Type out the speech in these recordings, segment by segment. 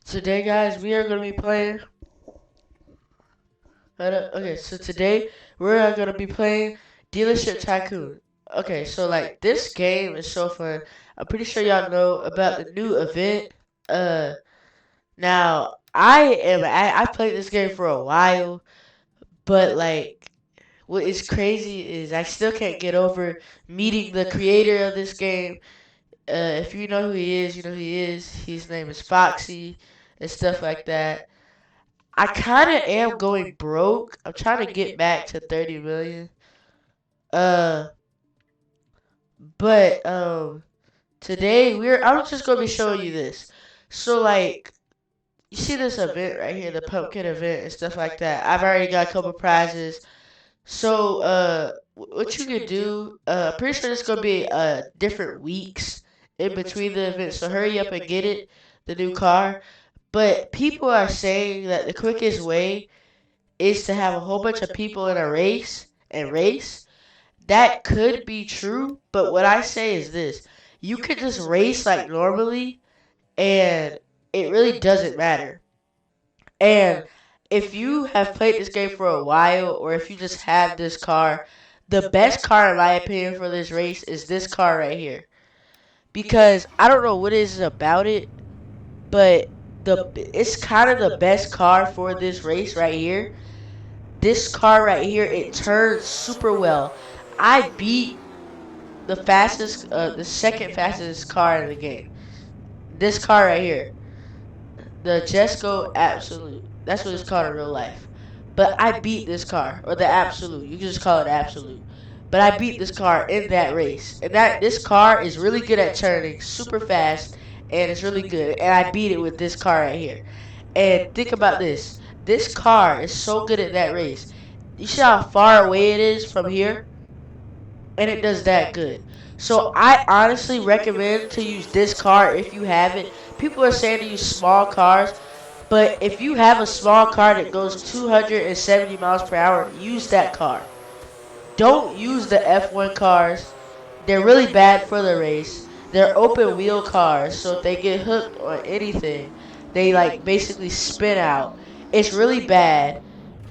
Today, guys, we are going to be playing. Okay, so today we're going to be playing Dealership Tycoon. Okay, so like this game is so fun. I'm pretty sure y'all know about the new event. Uh, now I played this game for a while, but like what is crazy is I still can't get over meeting the creator of this game. If you know who he is, you know who he is. His name is Foxy and stuff like that. I kind of am going broke. I'm trying to get back to 30 million. Uh, but today I'm just gonna be showing you this. So like, you see this event right here, the pumpkin event and stuff like that. I've already got a couple prizes. So what you can do? Pretty sure there's gonna be different weeks in between the events. So hurry up and get it, the new car. But people are saying that the quickest way is to have a whole bunch of people in a race and race. That could be true, but what I say is this. You could just race like normally and it really doesn't matter. And if you have played this game for a while or if you just have this car, the best car in my opinion for this race is this car right here. Because I don't know what it is about it, but it's kind of the best car for this race right here. This car right here, it turns super well. I beat the second fastest car in the game. This car right here, the Jesco Absolute. That's what it's called in real life. But I beat this car, or the Absolute. You can just call it Absolute. But I beat this car in that race, and that this car is really good at turning, super fast, and it's really good. And I beat it with this car right here. And think about this. This car is so good at that race. You see how far away it is from here? And it does that good. So I honestly recommend to use this car if you have it. People are saying to use small cars, but if you have a small car that goes 270 miles per hour, use that car. Don't use the F1 cars. They're really bad for the race. They're open wheel cars, so if they get hooked on anything, they like basically spin out. It's really bad,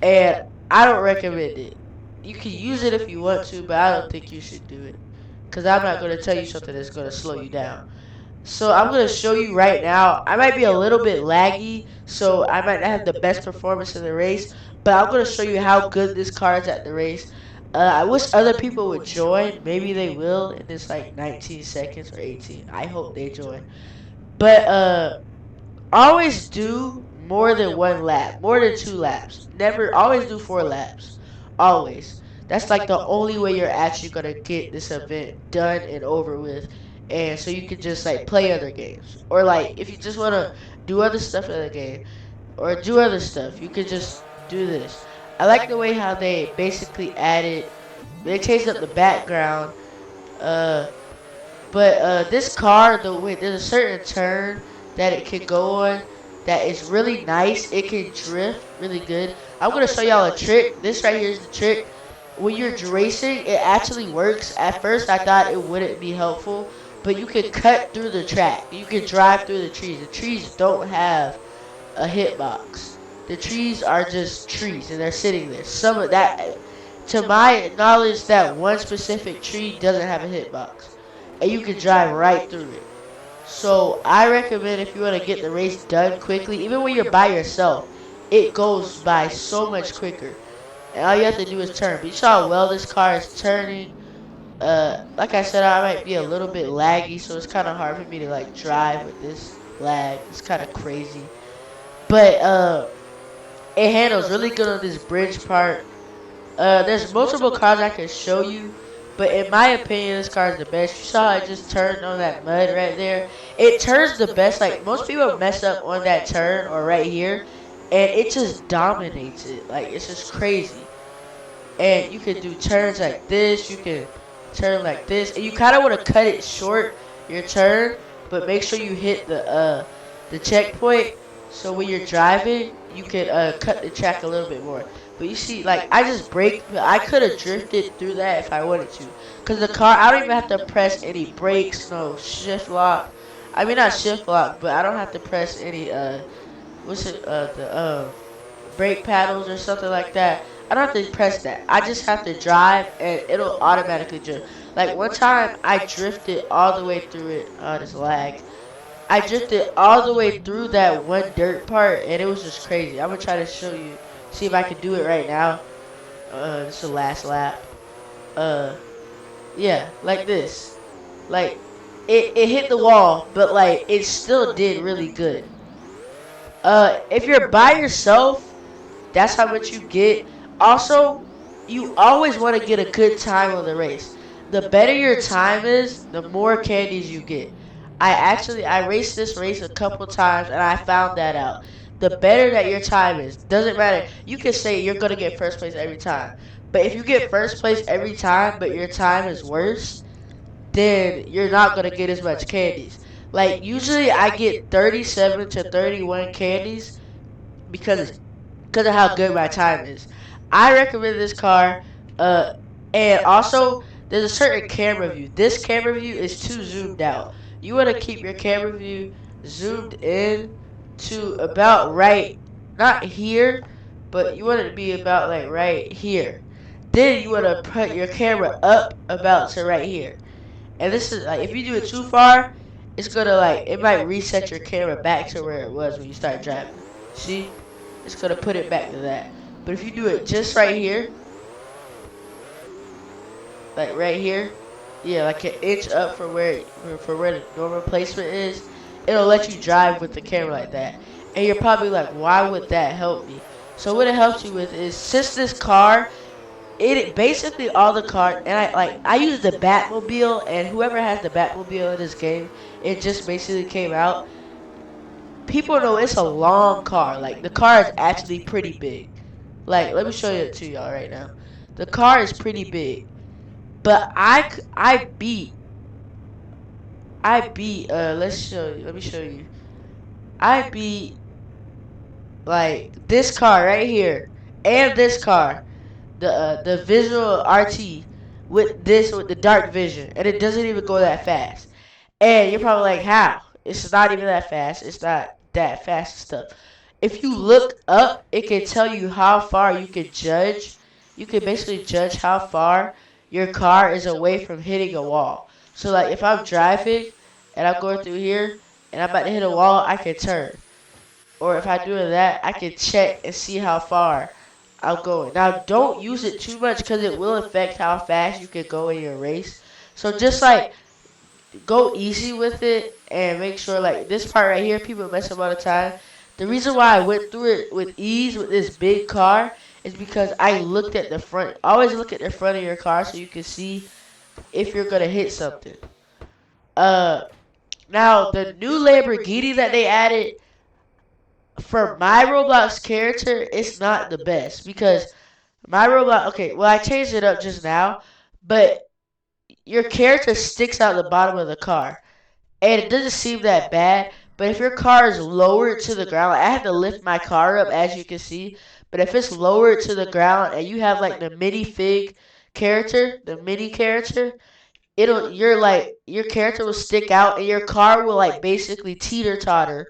and I don't recommend it. You can use it if you want to, but I don't think you should do it. Because I'm not going to tell you something that's going to slow you down. So I'm going to show you right now. I might be a little bit laggy, so I might not have the best performance in the race, but I'm going to show you how good this car is at the race. I wish other people would join. Maybe they will in this like 19 seconds or 18. I hope they join. But always do more than one lap, more than 2 laps. Never, always do 4 laps. Always. That's like the only way you're actually gonna get this event done and over with. And so you can just like play other games. Or like if you just wanna do other stuff in the game or do other stuff, you could just do this. I like the way how they basically added they changed up the background. Uh but this car, the way there's a certain turn that it can go on that is really nice. It can drift really good. I'm gonna show y'all a trick. This right here is the trick. When you're racing, it actually works. At first, I thought it wouldn't be helpful, but you can cut through the track. You can drive through the trees. The trees don't have a hitbox. The trees are just trees, and they're sitting there. Some of that, to my knowledge, that one specific tree doesn't have a hitbox and you can drive right through it. So I recommend if you want to get the race done quickly, even when you're by yourself, it goes by so much quicker. And all you have to do is turn. But you saw how well this car is turning. Like I said, I might be a little bit laggy, so it's kind of hard for me to like drive with this lag. It's kind of crazy. But it handles really good on this bridge part. There's multiple cars I can show you, but in my opinion, this car is the best. You saw I just turned on that mud right there. It turns the best. Like most people mess up on that turn or right here, and it just dominates it. Like it's just crazy. And you can do turns like this. You can turn like this, and you kind of want to cut it short your turn, but make sure you hit the checkpoint. So when you're driving, you can cut the track a little bit more. But you see, like, I just brake. I could have drifted through that if I wanted to. Because the car, I don't even have to press any brakes, no shift lock. I mean not shift lock, but I don't have to press any what's it the brake paddles or something like that. I don't have to press that. I just have to drive and it'll automatically drift. Like one time I drifted all the way through it. Oh, this lag. I drifted all the way through that one dirt part and it was just crazy. I'm gonna try to show you, see if I can do it right now. This is the last lap. Uh, yeah, like this. Like it hit the wall, but like it still did really good. If you're by yourself, that's how much you get. Also, you always want to get a good time on the race. The better your time is, the more candies you get. I raced this race a couple times and I found that out. The better that your time is, doesn't matter. You can say you're gonna get first place every time, but if you get first place every time, but your time is worse, then you're not gonna get as much candies. Like usually, I get 37 to 31 candies because of how good my time is. I recommend this car. Uh, and also there's a certain camera view. This camera view is too zoomed out. You want to keep your camera view zoomed in to about right, not here, but you want it to be about like right here. Then you want to put your camera up about to right here. And this is like if you do it too far, it's gonna like it might reset your camera back to where it was when you start driving. See? It's gonna put it back to that. But if you do it just right here, like right here, yeah, like an inch up for where the normal placement is, it'll let you drive with the camera like that. And you're probably like, why would that help me? So what it helps you with is since this car, it basically all the cars, and I use the Batmobile, and whoever has the Batmobile in this game, it just basically came out. People know it's a long car. Like the car is actually pretty big. Like let me show it to y'all right now. The car is pretty big, but I beat. Let's show you. Let me show you. I beat like this car right here and this car, the visual RT with the dark vision, and it doesn't even go that fast. And you're probably like, how? It's not even that fast. It's not that fast and stuff. If you look up, it can tell you how far you can judge. You can basically judge how far your car is away from hitting a wall. So like if I'm driving and I'm going through here and I'm about to hit a wall, I can turn. Or if I do that, I can check and see how far I'm going. Now don't use it too much because it will affect how fast you can go in your race. So just like go easy with it and make sure like this part right here people mess up all the time. The reason why I went through it with ease with this big car is because I looked at the front. Always look at the front of your car so you can see if you're gonna hit something. uh Now the new Lamborghini that they added for my Roblox character, it's not the best because my Roblox, okay, well I changed it up just now, but your character sticks out the bottom of the car and it doesn't seem that bad. But if your car is lowered to the ground, like I have to lift my car up as you can see. But if it's lowered to the ground and you have like the mini fig character, the mini character, it'll your character will stick out and your car will like basically teeter totter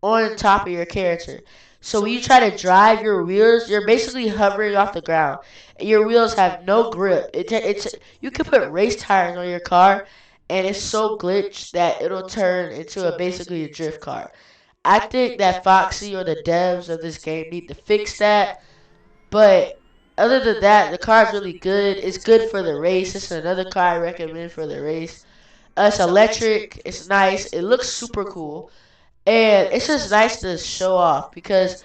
on top of your character. So when you try to drive your wheels, you're basically hovering off the ground. Your wheels have no grip. It's you can put race tires on your car, and it's so glitched that it'll turn into a basically a drift car. I think that Foxy or the devs of this game need to fix that. But other than that, the car is really good. It's good for the race. It's another car I recommend for the race. It's electric. It's nice. It looks super cool. And it's just nice to show off because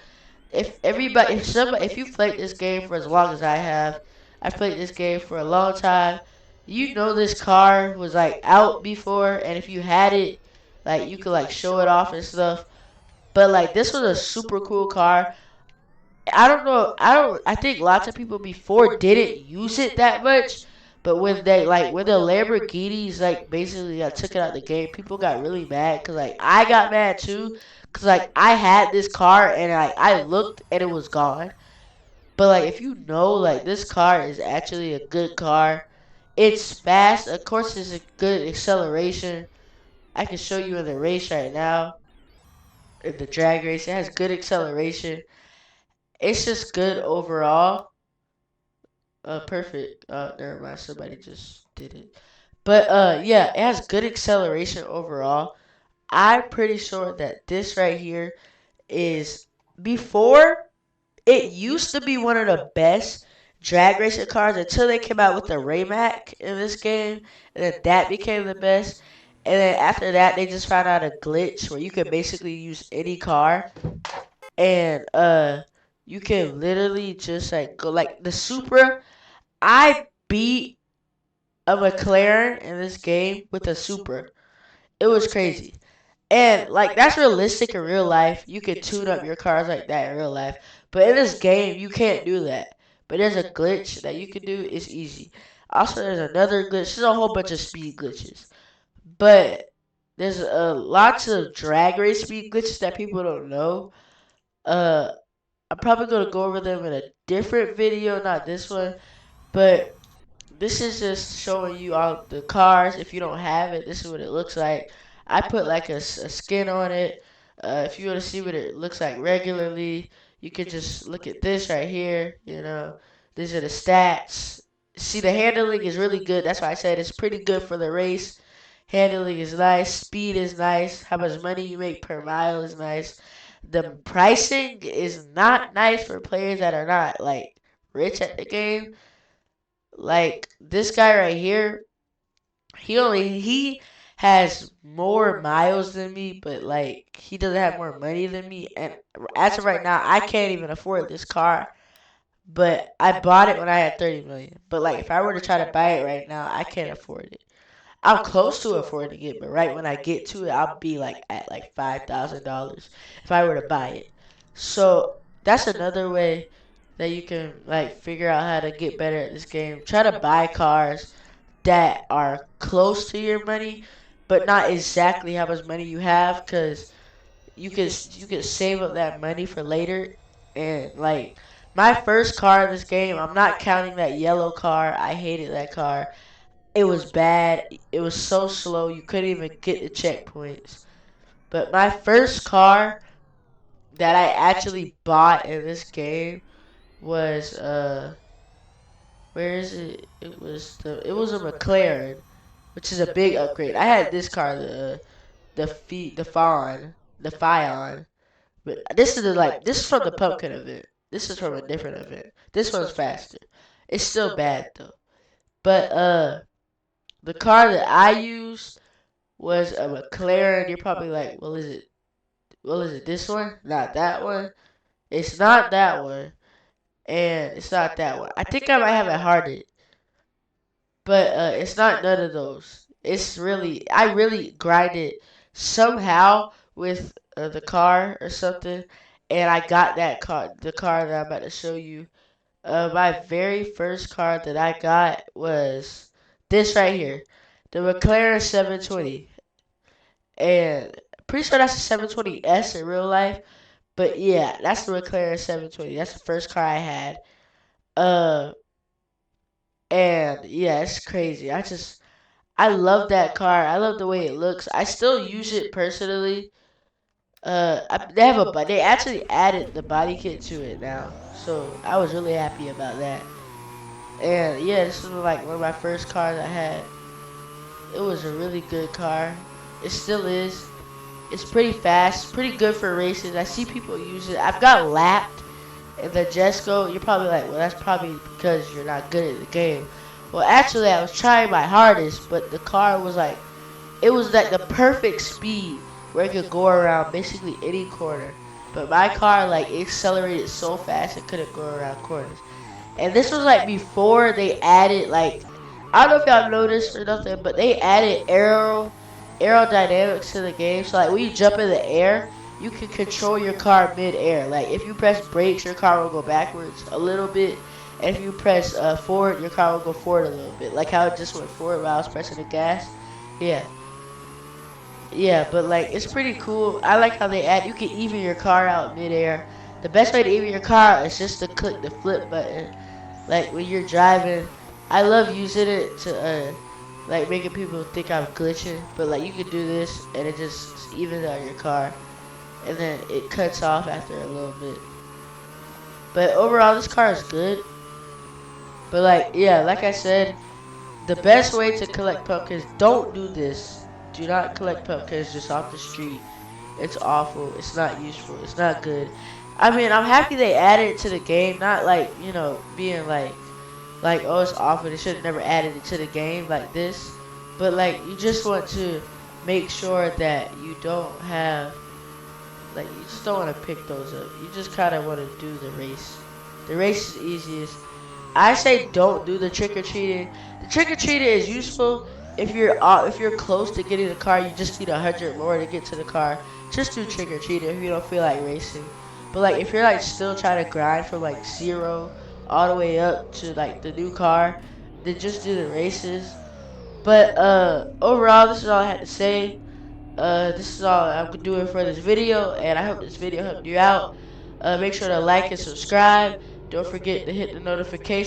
if you've played this game for as long as I have, I've played this game for a long time. You know this car was like out before, and if you had it, like you could like show it off and stuff. But like this was a super cool car. I don't know. I think lots of people before didn't use it that much. But when the Lamborghinis like basically got took it out of the game, people got really mad because like I got mad too because like I had this car and like I looked and it was gone. But like if you know like this car is actually a good car, it's fast. Of course, it's a good acceleration. I can show you in the race right now. In the drag race, it has good acceleration. It's just good overall. Perfect. Never mind. Somebody just did it. But yeah, it has good acceleration overall. I'm pretty sure that this right here is before it used to be one of the best drag racing cars until they came out with the Raymac in this game, and then that became the best. And then after that, they just found out a glitch where you could basically use any car, and you can literally just like go like the Supra. I beat a McLaren in this game with a Supra. It was crazy. And like that's realistic in real life. You can tune up your cars like that in real life. But in this game you can't do that. But there's a glitch that you can do. It's easy. Also there's another glitch. There's a whole bunch of speed glitches. But there's lots of drag race speed glitches that people don't know. Uh I'm probably gonna go over them in a different video, not this one. But this is just showing you all the cars. If you don't have it, this is what it looks like. I put like a skin on it. If you want to see what it looks like regularly, you can just look at this right here. You know, these are the stats. See, the handling is really good. That's why I said it's pretty good for the race. Handling is nice. Speed is nice. How much money you make per mile is nice. The pricing is not nice for players that are not like rich at the game. Like this guy right here, he has more miles than me, but like he doesn't have more money than me. And as of right now, I can't even afford this car. But I bought it when I had 30 million. But like if I were to try to buy it right now, I can't afford it. I'm close to affording it, but right when I get to it, I'll be like at like $5,000 if I were to buy it. So that's another way that you can like figure out how to get better at this game. Try to buy cars that are close to your money, but not exactly how much money you have, because you can save up that money for later. And like my first car in this game, I'm not counting that yellow car. I hated that car. It was bad. It was so slow. You couldn't even get the checkpoints. But my first car that I actually bought in this game was where is it? It was a McLaren, which is a big upgrade. I had this car, the Fawn, the Fion, but this is this is from the Pumpkin event. This is from a different event. This one's faster. It's still bad though. But the car that I used was a McLaren. You're probably like, well, is it? Well, is it this one? Not that one. It's not that one, and it's not that one. I think I might have it hearted, but it's not none of those. It's really, I really grinded somehow with the car or something, and I got that car, the car that I'm about to show you. My very first car that I got was this right here, the McLaren 720, and pretty sure that's a 720S in real life. But yeah, that's the McLaren 720. That's the first car I had. Uh, and yeah, it's crazy. I love that car. I love the way it looks. I still use it personally. They have they actually added the body kit to it now, so I was really happy about that. And yeah, this was like one of my first cars I had. It was a really good car. It still is. It's pretty fast, pretty good for races. I see people use it. I've got lapped in the Jesco. You're probably like, well, that's probably because you're not good at the game. Well, actually, I was trying my hardest, but the car was like, it was like the perfect speed where it could go around basically any corner. But my car, like, it accelerated so fast it couldn't go around corners. And this was like before they added like, I don't know if y'all noticed or nothing, but they added aerodynamics to the game. So like when you jump in the air, you can control your car mid-air. Like if you press brakes, your car will go backwards a little bit. And if you press forward, your car will go forward a little bit. Like how it just went forward while I was pressing the gas. Yeah. Yeah, but like it's pretty cool. I like how they add, you can even your car out mid-air. The best way to even your car out is just to click the flip button like when you're driving. I love using it to like making people think I'm glitching. But like you could do this and it just evens out your car, and then it cuts off after a little bit. But overall, this car is good. But like yeah, like I said, the best way to collect pumpkins, don't do this. Do not collect pumpkins just off the street. It's awful. It's not useful. It's not good. I mean, I'm happy they added it to the game. Not like, being like, oh, it's awful. They should have never added it to the game like this. But like, you just want to make sure that you don't have, like, you just don't want to pick those up. You just kind of want to do the race. The race is easiest. I say don't do the trick or treating. The trick or treating is useful if you're close to getting the car. You just need 100 more to get to the car. Just do trick or treating if you don't feel like racing. But like if you're like still trying to grind from like 0 all the way up to like the new car, then just do the races. But overall, this is all I had to say. This is all I'm doing for this video, and I hope this video helped you out. Make sure to like and subscribe. Don't forget to hit the notification